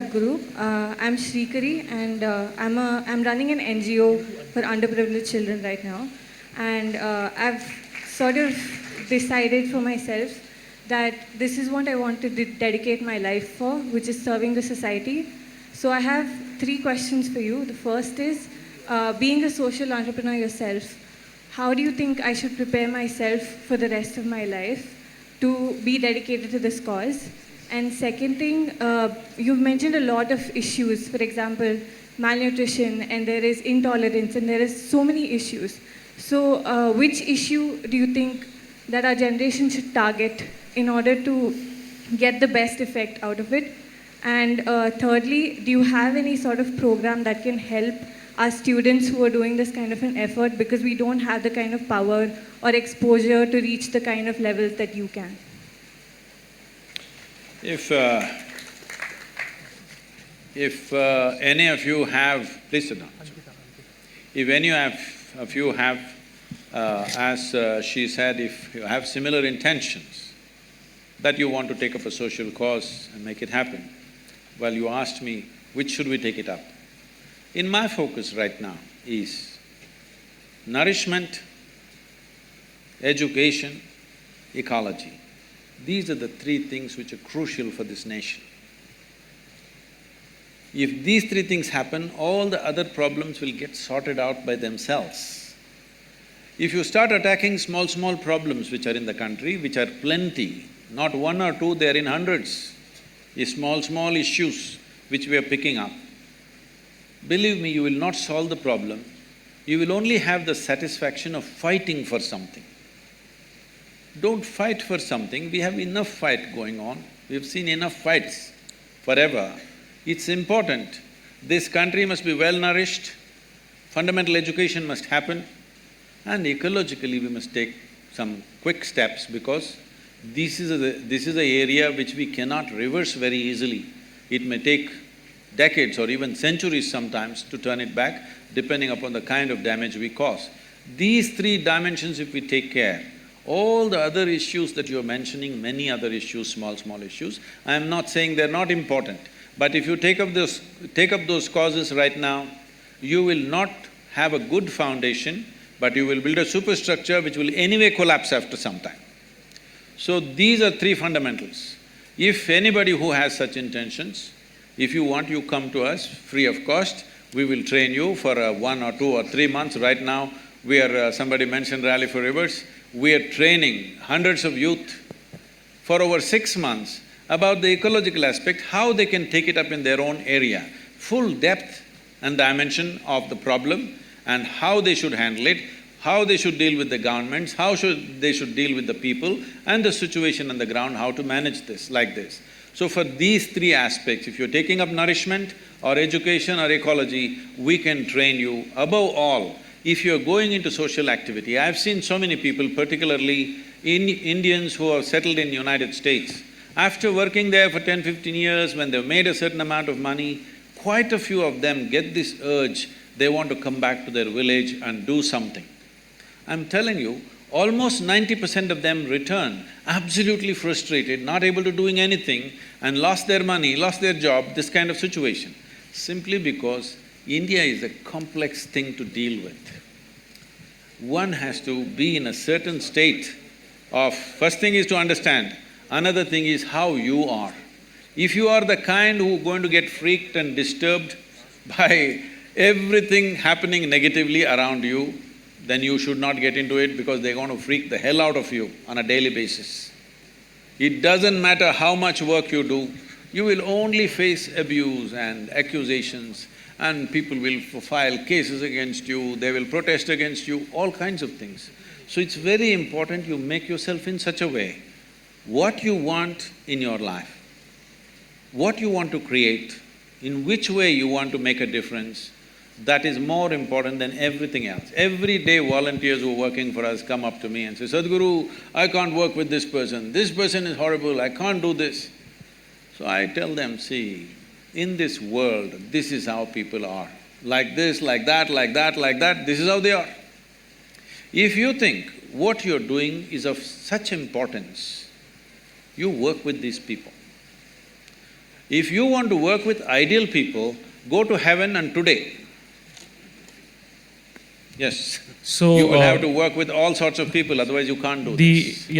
Sadhguru. I'm Shrikari and I'm running an NGO for underprivileged children right now. And I've sort of decided for myself that this is what I want to dedicate my life for, which is serving the society. So I have 3 questions for you. The first is, being a social entrepreneur yourself, how do you think I should prepare myself for the rest of my life to be dedicated to this cause? And second thing, you've mentioned a lot of issues, for example, malnutrition, and there is intolerance, and there is so many issues. So which issue do you think that our generation should target in order to get the best effect out of it? And thirdly, do you have any sort of program that can help our students who are doing this kind of an effort, because we don't have the kind of power or exposure to reach the kind of levels that you can? If any of you have… Please sit down. If any of you have, as she said, if you have similar intentions that you want to take up a social cause and make it happen, well, you asked me, which should we take it up? In my focus right now is nourishment, education, ecology. These are the 3 things which are crucial for this nation. If these 3 things happen, all the other problems will get sorted out by themselves. If you start attacking small problems which are in the country, which are plenty, not 1 or 2, they are in hundreds, small issues which we are picking up, believe me, you will not solve the problem, you will only have the satisfaction of fighting for something. Don't fight for something, we have enough fight going on, we've seen enough fights forever. It's important, this country must be well-nourished, fundamental education must happen, and ecologically we must take some quick steps, because this is an area which we cannot reverse very easily. It may take decades or even centuries sometimes to turn it back, depending upon the kind of damage we cause. These 3 dimensions if we take care, all the other issues that you're mentioning, many other issues, small issues, I'm not saying they're not important, but if you take up those causes right now, you will not have a good foundation, but you will build a superstructure which will anyway collapse after some time. So these are 3 fundamentals. If anybody who has such intentions, if you want, you come to us free of cost, we will train you for 1 or 2 or 3 months. Right now, we are… somebody mentioned Rally for Rivers, we are training hundreds of youth for over 6 months about the ecological aspect, how they can take it up in their own area, full depth and dimension of the problem and how they should handle it, how they should deal with the governments, they should deal with the people and the situation on the ground, how to manage this like this. So for these 3 aspects, if you're taking up nourishment or education or ecology, we can train you. Above all, if you're going into social activity, I've seen so many people, particularly Indians who are settled in United States, after working there for 10–15 years, when they've made a certain amount of money, quite a few of them get this urge, they want to come back to their village and do something. I'm telling you, almost 90% of them return absolutely frustrated, not able to doing anything, and lost their money, lost their job, this kind of situation, simply because India is a complex thing to deal with. One has to be in a certain state of… first thing is to understand, another thing is how you are. If you are the kind who are going to get freaked and disturbed by everything happening negatively around you, then you should not get into it, because they're going to freak the hell out of you on a daily basis. It doesn't matter how much work you do, you will only face abuse and accusations, and people will file cases against you, they will protest against you, all kinds of things. So it's very important you make yourself in such a way, what you want in your life, what you want to create, in which way you want to make a difference, that is more important than everything else. Every day volunteers who are working for us come up to me and say, Sadhguru, I can't work with this person is horrible, I can't do this. So I tell them, see, in this world, this is how people are. Like this, like that, this is how they are. If you think what you're doing is of such importance, you work with these people. If you want to work with ideal people, go to heaven and today. Yes. So You will have to work with all sorts of people, otherwise you can't do this. yeah,